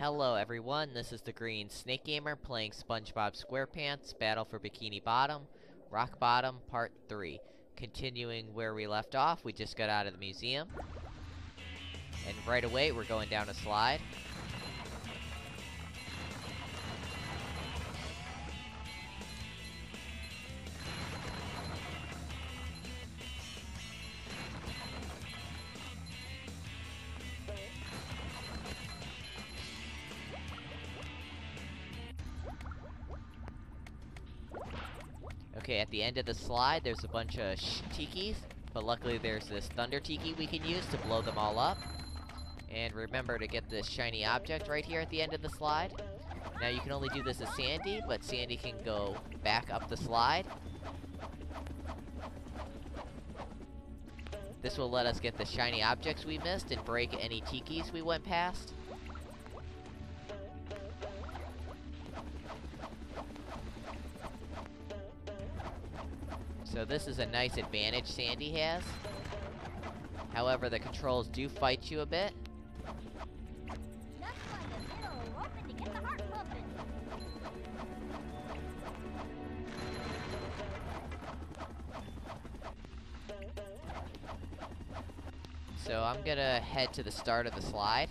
Hello everyone, this is the Green Snake Gamer playing Spongebob Squarepants, Battle for Bikini Bottom, Rock Bottom, Part 3. Continuing where we left off, we just got out of the museum. And right away, we're going down a slide. Okay, at the end of the slide, there's a bunch of tikis, but luckily there's this thunder tiki we can use to blow them all up. And remember to get this shiny object right here at the end of the slide. Now you can only do this as Sandy, but Sandy can go back up the slide. This will let us get the shiny objects we missed and break any tikis we went past. So this is a nice advantage Sandy has. However, the controls do fight you a bit. So I'm gonna head to the start of the slide.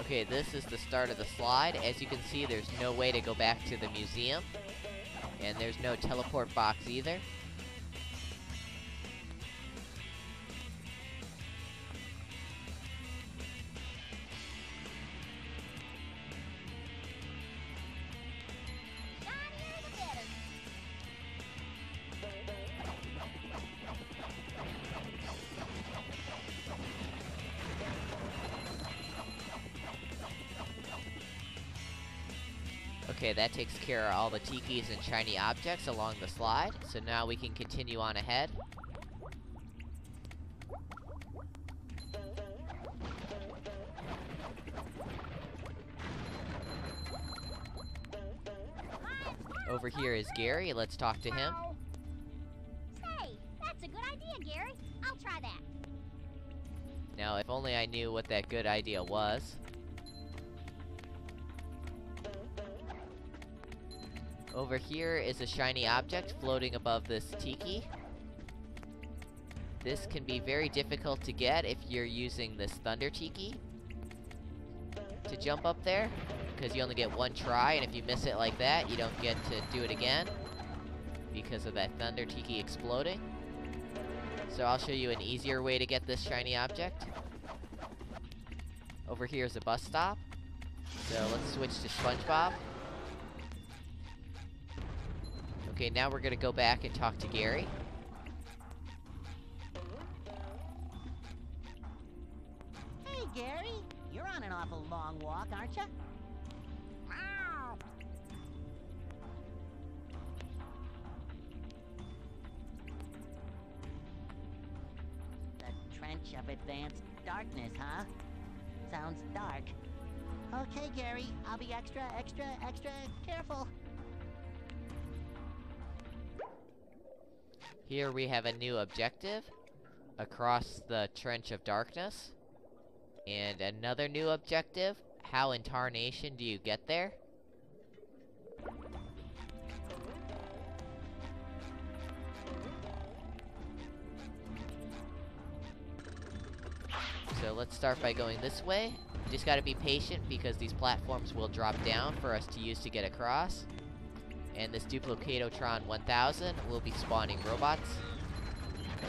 Okay, this is the start of the slide. As you can see, there's no way to go back to the museum. And there's no teleport box either. Okay, that takes care of all the tikis and shiny objects along the slide. So now we can continue on ahead. Over here is Gary. Let's talk to him. Say, that's a good idea, Gary. I'll try that. Now, if only I knew what that good idea was. Over here is a shiny object floating above this tiki. This can be very difficult to get if you're using this thunder tiki to jump up there, because you only get one try, and if you miss it like that, you don't get to do it again because of that thunder tiki exploding. So I'll show you an easier way to get this shiny object. Over here is a bus stop. So let's switch to Spongebob. Okay, now we're gonna go back and talk to Gary. Hey, Gary. You're on an awful long walk, aren't you? Wow. The trench of advanced darkness, huh? Sounds dark. Okay, Gary. I'll be extra careful. Here we have a new objective across the trench of darkness. And another new objective. How in tarnation do you get there? So let's start by going this way. You just gotta be patient because these platforms will drop down for us to use to get across. And this Duplicatotron 1000 will be spawning robots.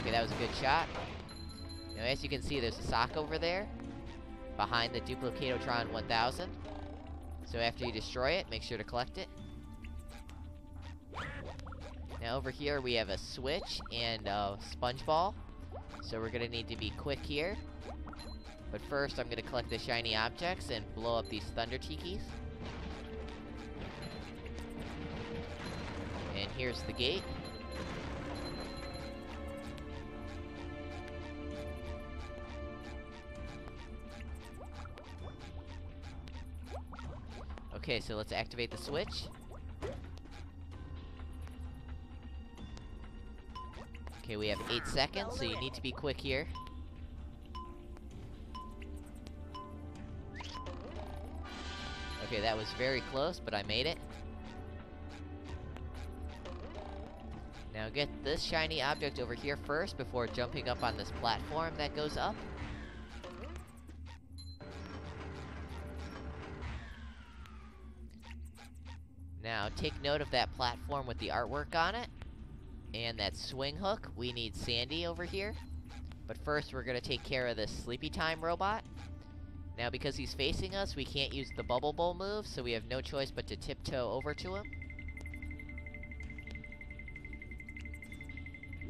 Okay, that was a good shot. Now, as you can see, there's a sock over there behind the Duplicatotron 1000. So after you destroy it, make sure to collect it. Now over here, we have a switch and a sponge ball. So we're gonna need to be quick here. But first, I'm gonna collect the shiny objects and blow up these thunder tikis. And here's the gate. Okay, so let's activate the switch. Okay, we have 8 seconds, so you need to be quick here. Okay, that was very close, but I made it. Now get this shiny object over here first before jumping up on this platform that goes up. Now, take note of that platform with the artwork on it. And that swing hook. We need Sandy over here. But first, we're gonna take care of this Sleepy Time robot. Now, because he's facing us, we can't use the Bubble Bowl move, so we have no choice but to tiptoe over to him.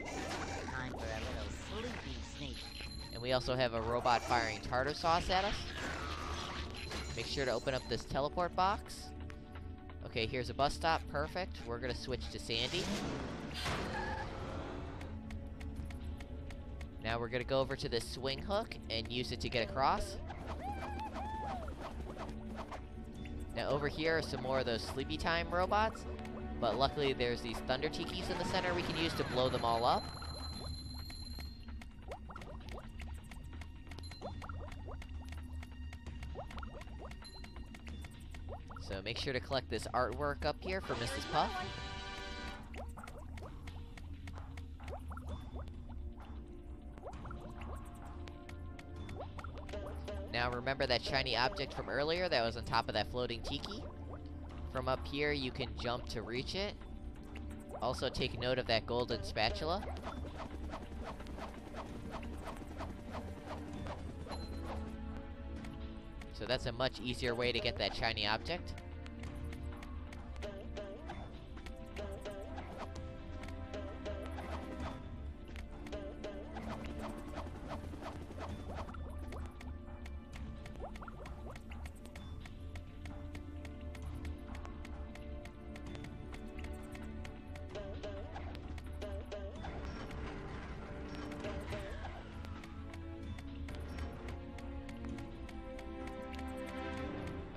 Time for a little sleepy sneak. And we also have a robot firing tartar sauce at us. Make sure to open up this teleport box. Okay, here's a bus stop. Perfect. We're gonna switch to Sandy. Now we're gonna go over to this swing hook and use it to get across. Now over here are some more of those Sleepy Time robots, but luckily there's these thunder tikis in the center we can use to blow them all up. So make sure to collect this artwork up here for Mrs. Puff. Now remember that shiny object from earlier that was on top of that floating tiki? From up here you can jump to reach it. Also take note of that golden spatula. So that's a much easier way to get that shiny object.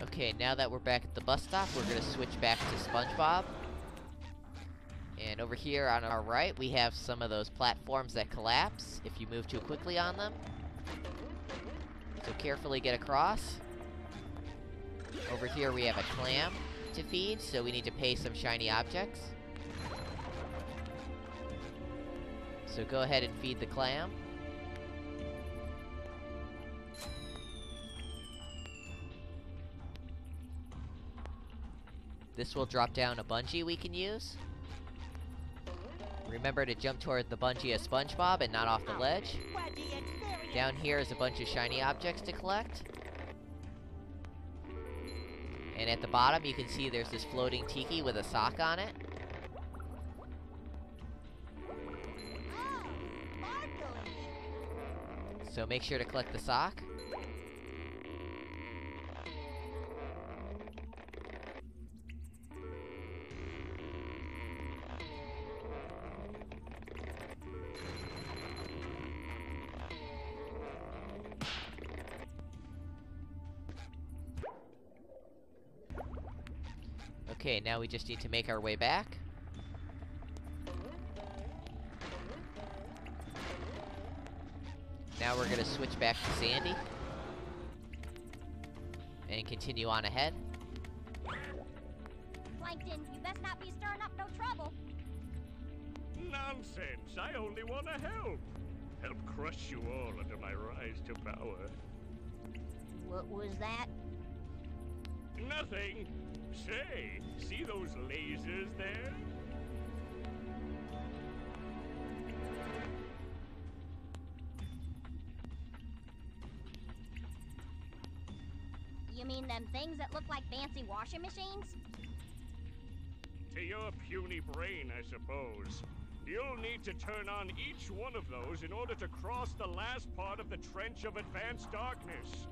Okay, now that we're back at the bus stop, we're gonna switch back to Spongebob. And over here on our right, we have some of those platforms that collapse if you move too quickly on them. So carefully get across. Over here we have a clam to feed, so we need to pay some shiny objects. So go ahead and feed the clam. This will drop down a bungee we can use. Remember to jump toward the bungee of Spongebob and not off the ledge. Down here is a bunch of shiny objects to collect. And at the bottom you can see there's this floating tiki with a sock on it. So make sure to collect the sock. Okay, now we just need to make our way back. Now we're gonna switch back to Sandy. And continue on ahead. Plankton, you best not be stirring up no trouble. Nonsense! I only want to help! Help crush you all under my rise to power. What was that? Nothing! Say, see those lasers there? You mean them things that look like fancy washing machines? To your puny brain, I suppose. You'll need to turn on each one of those in order to cross the last part of the Trench of Advanced Darkness.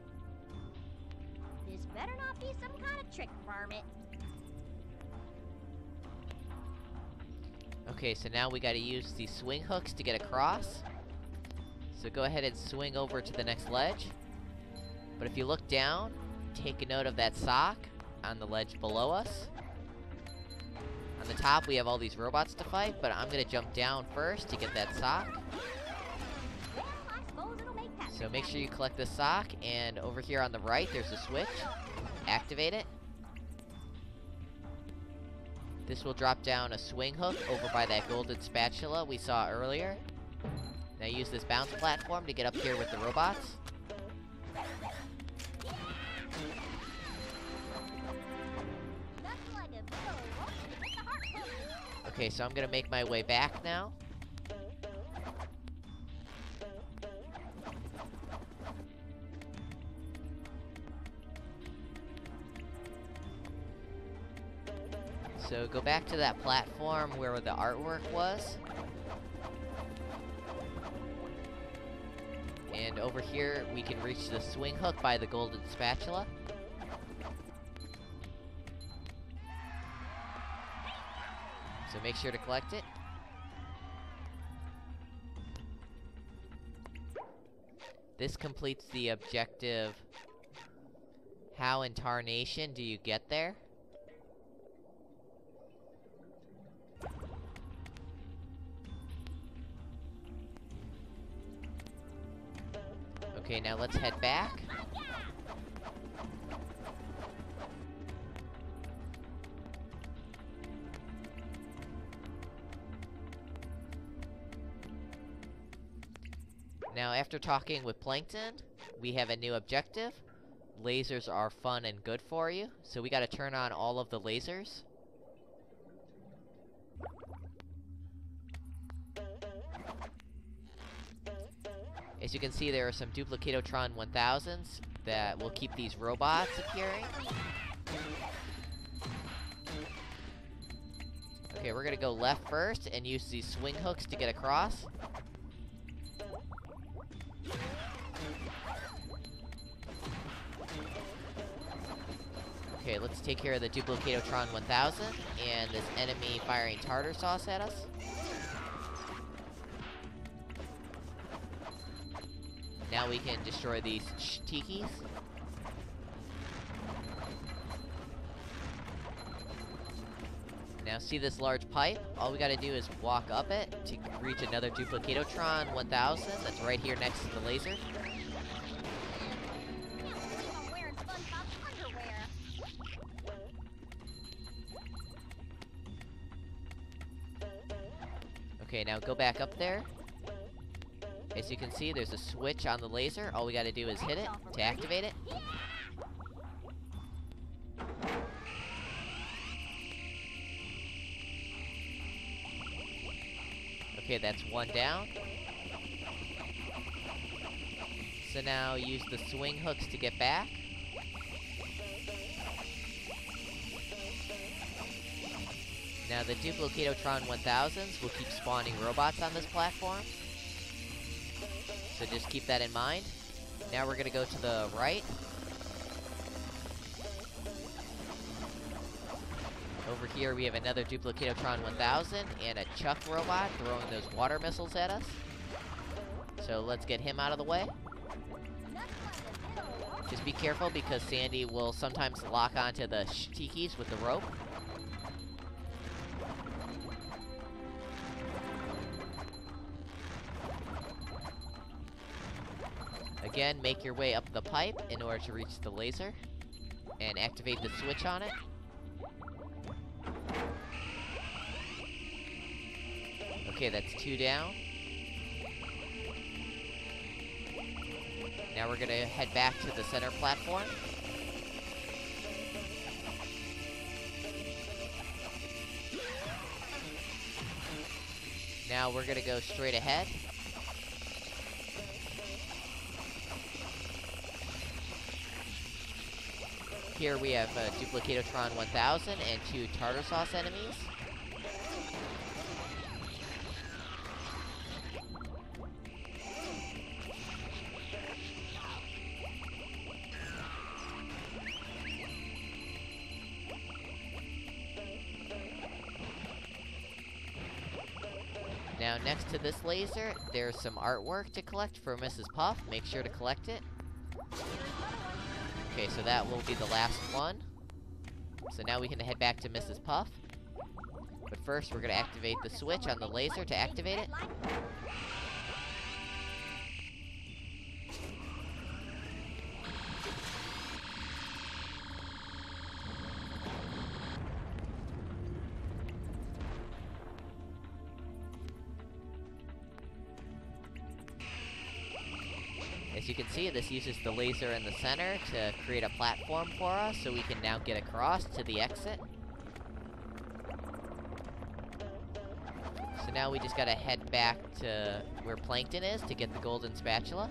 This better not be some kind of trick, Varmint. Okay, so now we gotta use these swing hooks to get across. So go ahead and swing over to the next ledge. But if you look down, take a note of that sock on the ledge below us. On the top, we have all these robots to fight, but I'm gonna jump down first to get that sock. Well, I suppose it'll make Patrick So make sure happy. you collect this sock, and over here on the right, there's a switch. Activate it. This will drop down a swing hook over by that golden spatula we saw earlier. Now use this bounce platform to get up here with the robots. Nothing like a big ol' rope to get the heart pumping. Okay, so I'm gonna make my way back now. So go back to that platform where the artwork was. And over here, we can reach the swing hook by the golden spatula. So make sure to collect it. This completes the objective. How in tarnation do you get there? Okay, now let's head back. Now, after talking with Plankton, we have a new objective. Lasers are fun and good for you, so we gotta turn on all of the lasers. As you can see, there are some Duplicatotron 1000s that will keep these robots appearing. Okay, we're gonna go left first and use these swing hooks to get across. Okay, let's take care of the Duplicatotron 1000 and this enemy firing tartar sauce at us. Now we can destroy these tikis. Now see this large pipe? All we gotta do is walk up it to reach another Duplicatotron 1000 that's right here next to the laser. Can't believe I'm wearing Spongebob's underwear. Okay, now go back up there. As you can see, there's a switch on the laser. All we gotta do is hit it to activate it. Okay, that's one down. So now use the swing hooks to get back. Now the Duplicatotron 1000s will keep spawning robots on this platform. So just keep that in mind. Now we're gonna go to the right. Over here we have another Duplicatotron 1000 and a Chuck robot throwing those water missiles at us. So let's get him out of the way. Just be careful because Sandy will sometimes lock onto the tikis with the rope. Again, make your way up the pipe in order to reach the laser and activate the switch on it. Okay, that's two down. Now we're gonna head back to the center platform. Now we're gonna go straight ahead. Here we have a Duplicatotron 1000 and two tartar sauce enemies. Now, next to this laser, there's some artwork to collect for Mrs. Puff. Make sure to collect it. Okay, so that will be the last one. So now we can head back to Mrs. Puff. But first, we're gonna activate the switch on the laser to activate it. As you can see, this uses the laser in the center to create a platform for us, so we can now get across to the exit. So now we just gotta head back to where Plankton is to get the golden spatula.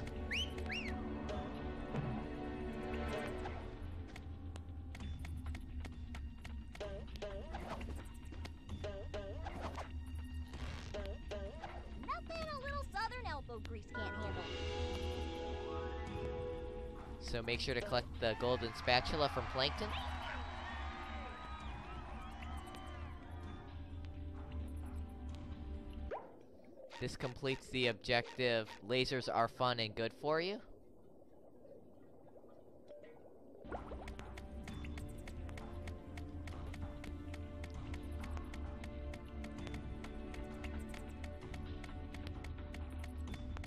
Nothing a little southern elbow grease can't handle. So make sure to collect the golden spatula from Plankton. This completes the objective. Lasers are fun and good for you.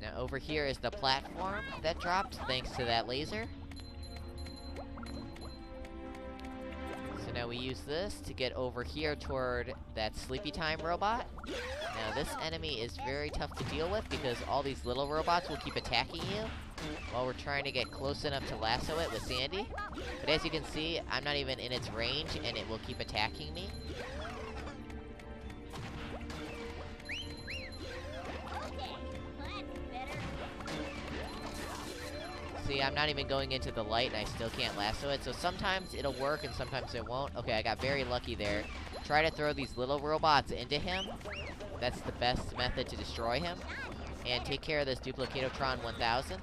Now over here is the platform that dropped thanks to that laser. So now we use this to get over here toward that Sleepy Time robot. Now this enemy is very tough to deal with because all these little robots will keep attacking you while we're trying to get close enough to lasso it with Sandy. But as you can see, I'm not even in its range and it will keep attacking me. See, I'm not even going into the light and I still can't lasso it, so sometimes it'll work and sometimes it won't. Okay, I got very lucky there. Try to throw these little robots into him. That's the best method to destroy him. And take care of this Duplicatotron 1000.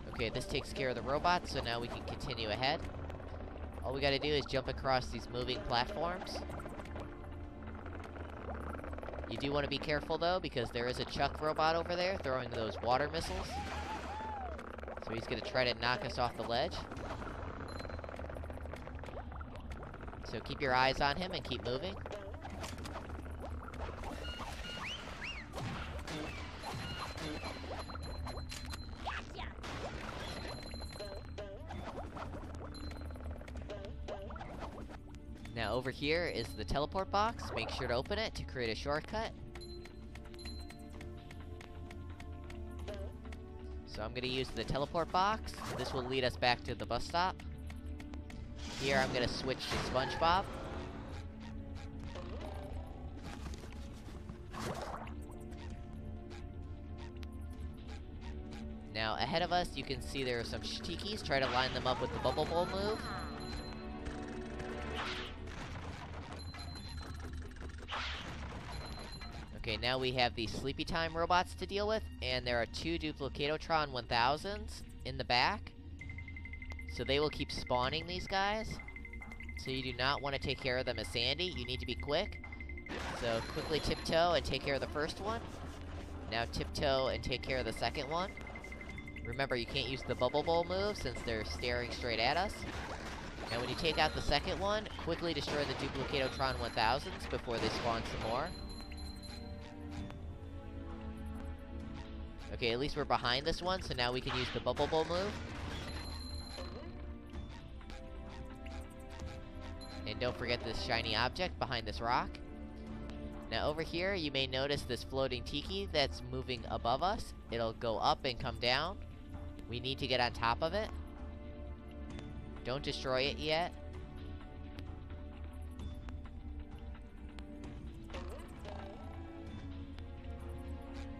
Okay, this takes care of the robots, so now we can continue ahead. All we gotta do is jump across these moving platforms. You do want to be careful, though, because there is a Chuck robot over there throwing those water missiles. So he's going to try to knock us off the ledge. So keep your eyes on him and keep moving. Now over here is the teleport box. Make sure to open it to create a shortcut. So I'm gonna use the teleport box. This will lead us back to the bus stop. Here I'm gonna switch to Spongebob. Now ahead of us you can see there are some Shtikis. Try to line them up with the Bubble Bowl move. Okay, now we have these Sleepy Time robots to deal with, and there are 2 Duplicatotron 1000s in the back. So they will keep spawning these guys. So you do not want to take care of them as Sandy, you need to be quick. So quickly tiptoe and take care of the first one. Now tiptoe and take care of the second one. Remember, you can't use the Bubble Bowl move since they're staring straight at us. Now when you take out the second one, quickly destroy the Duplicatotron 1000s before they spawn some more. Okay, at least we're behind this one, so now we can use the Bubble Bowl move. And don't forget this shiny object behind this rock. Now over here, you may notice this floating tiki that's moving above us. It'll go up and come down. We need to get on top of it. Don't destroy it yet.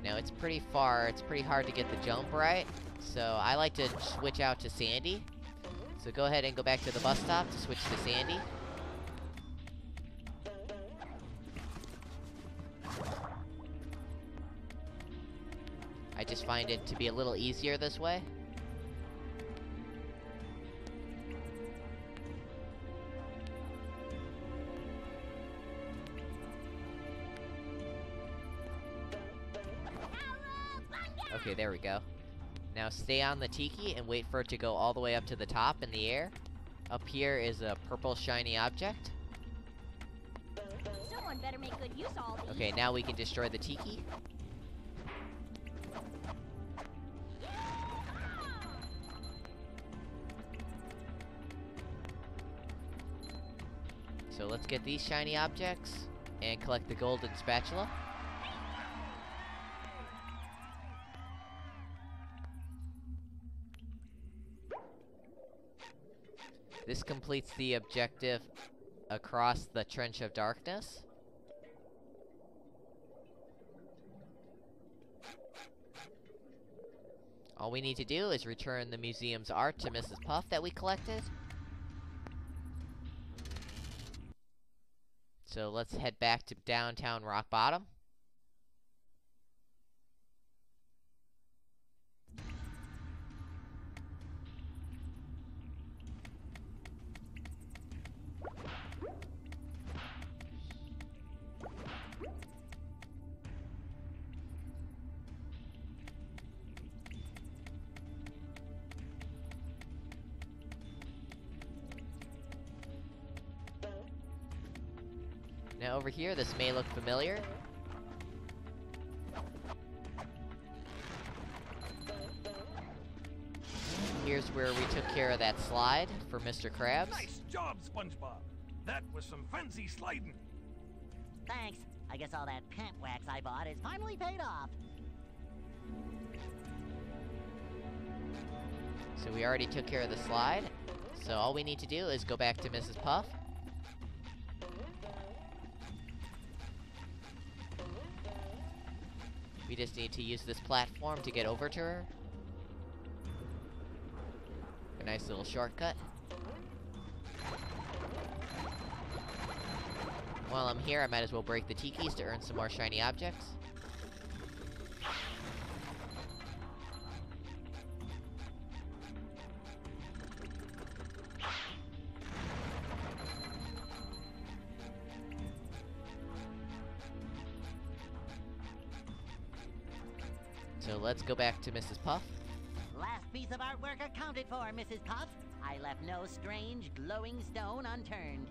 Now it's pretty far, it's pretty hard to get the jump right, so I like to switch out to Sandy. So go ahead and go back to the bus stop to switch to Sandy. I just find it to be a little easier this way. Okay, there we go. Now stay on the tiki and wait for it to go all the way up to the top in the air. Up here is a purple shiny object. Someone better make good use of all these. Okay, now we can destroy the tiki. So let's get these shiny objects and collect the golden spatula. This completes the objective across the Trench of Darkness. All we need to do is return the museum's art to Mrs. Puff that we collected. So let's head back to downtown Rock Bottom. Now over here, this may look familiar. Here's where we took care of that slide for Mr. Krabs. Nice job, Spongebob. That was some fancy sliding. Thanks. I guess all that pant wax I bought is finally paid off. So we already took care of the slide. So all we need to do is go back to Mrs. Puff. We just need to use this platform to get over to her. A nice little shortcut. While I'm here, I might as well break the tikis to earn some more shiny objects. So let's go back to Mrs. Puff. Last piece of artwork accounted for, Mrs. Puff. I left no strange, glowing stone unturned.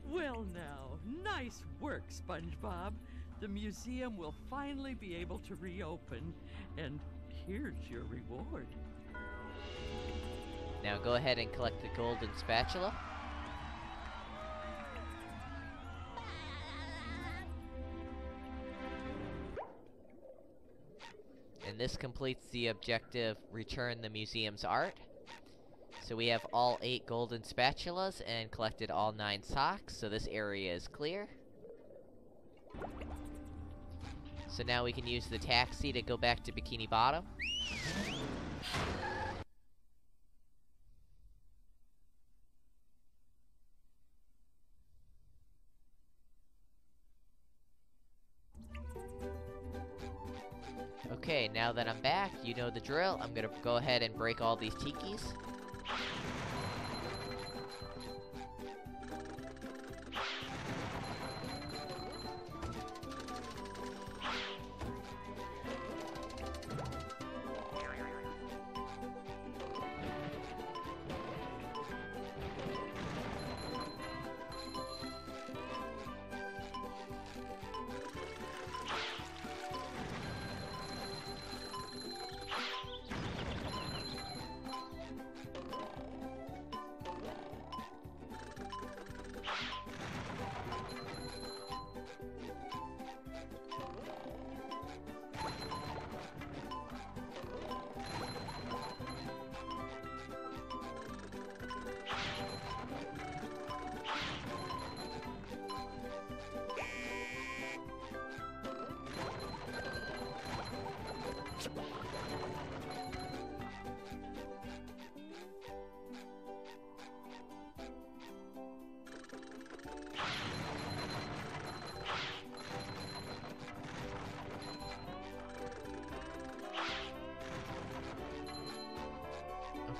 Well now, nice work, SpongeBob. The museum will finally be able to reopen, and here's your reward. Now go ahead and collect the golden spatula. And this completes the objective, return the museum's art. So we have all 8 golden spatulas and collected all 9 socks, so this area is clear. So now we can use the taxi to go back to Bikini Bottom. Okay, now that I'm back, you know the drill. I'm gonna go ahead and break all these tikis.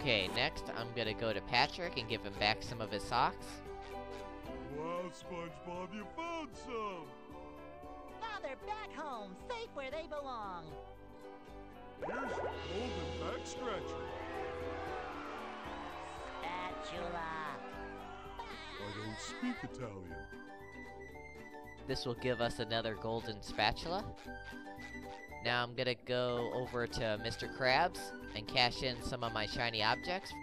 Okay, next I'm gonna go to Patrick and give him back some of his socks. Wow, Spongebob, you found some! Now they're back home, safe where they belong. Here's the golden back scratcher. Spatula. I don't speak Italian. This will give us another golden spatula. Now I'm gonna go over to Mr. Krabs and cash in some of my shiny objects.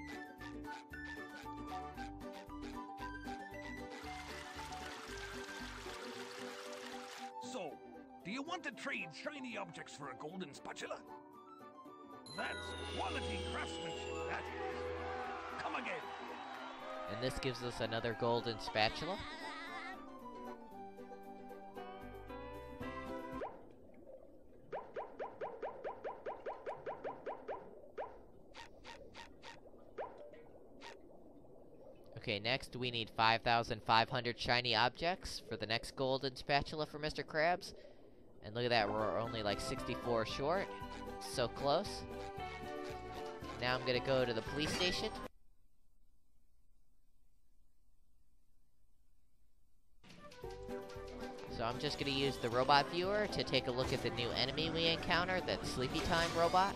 So, do you want to trade shiny objects for a golden spatula? That's quality craftsmanship, that is. Come again. And this gives us another golden spatula. Okay, next we need 5,500 shiny objects for the next golden spatula for Mr. Krabs. And look at that, we're only like 64 short. So close. Now I'm gonna go to the police station. So I'm just gonna use the robot viewer to take a look at the new enemy we encountered, that Sleepy Time robot.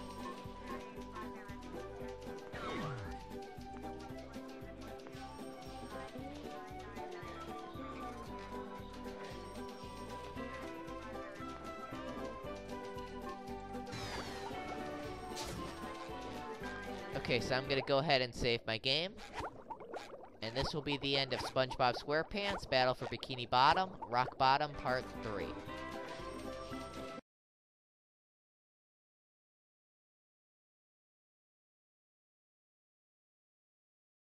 Okay, so I'm gonna go ahead and save my game. And this will be the end of SpongeBob SquarePants Battle for Bikini Bottom, Rock Bottom Part 3.